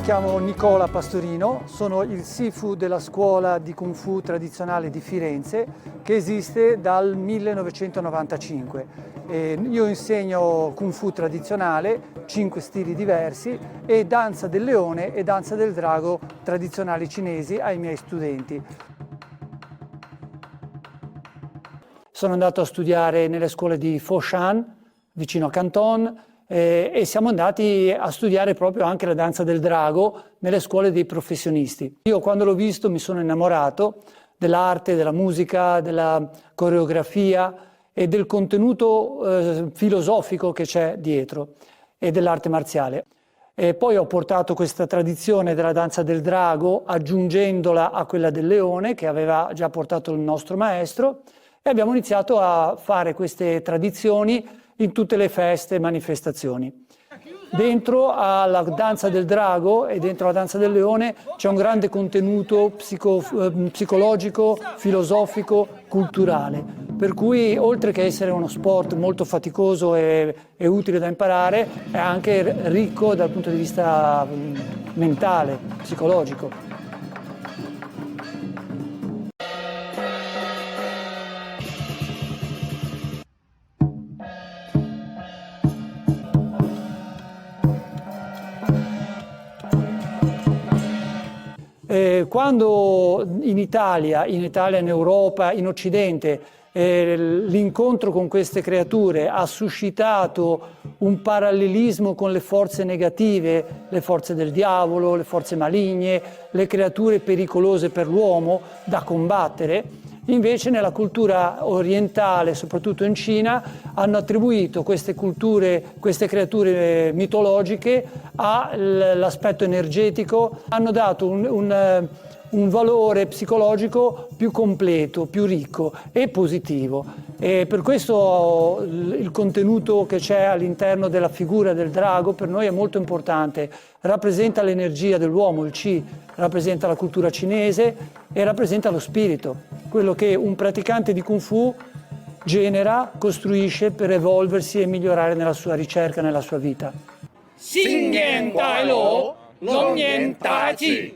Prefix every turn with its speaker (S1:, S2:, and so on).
S1: chiamo Nicola Pastorino, sono il Sifu della scuola di Kung Fu tradizionale di Firenze che esiste dal 1995. Io insegno Kung Fu tradizionale, 5 stili diversi, e danza del leone e danza del drago tradizionali cinesi ai miei studenti. Sono andato a studiare nelle scuole di Foshan, vicino a Canton, e siamo andati a studiare proprio anche la danza del drago nelle scuole dei professionisti. Io quando l'ho visto mi sono innamorato dell'arte, della musica, della coreografia e del contenuto filosofico che c'è dietro e dell'arte marziale. E poi ho portato questa tradizione della danza del drago aggiungendola a quella del leone che aveva già portato il nostro maestro, e abbiamo iniziato a fare queste tradizioni in tutte le feste e manifestazioni. Dentro alla danza del drago e dentro alla danza del leone c'è un grande contenuto psicologico, filosofico, culturale, per cui oltre che essere uno sport molto faticoso e utile da imparare, è anche ricco dal punto di vista mentale, psicologico. Quando in Italia, in Europa, in Occidente, l'incontro con queste creature ha suscitato un parallelismo con le forze negative, le forze del diavolo, le forze maligne, le creature pericolose per l'uomo da combattere, invece nella cultura orientale, soprattutto in Cina, hanno attribuito queste creature mitologiche all'aspetto energetico, hanno dato un valore psicologico più completo, più ricco e positivo. E per questo il contenuto che c'è all'interno della figura del drago per noi è molto importante. Rappresenta l'energia dell'uomo, il Qi, rappresenta la cultura cinese e rappresenta lo spirito, quello che un praticante di Kung Fu genera, costruisce per evolversi e migliorare nella sua ricerca, nella sua vita.
S2: Xin Nian Dai Lo, Long Nian Dai Ji.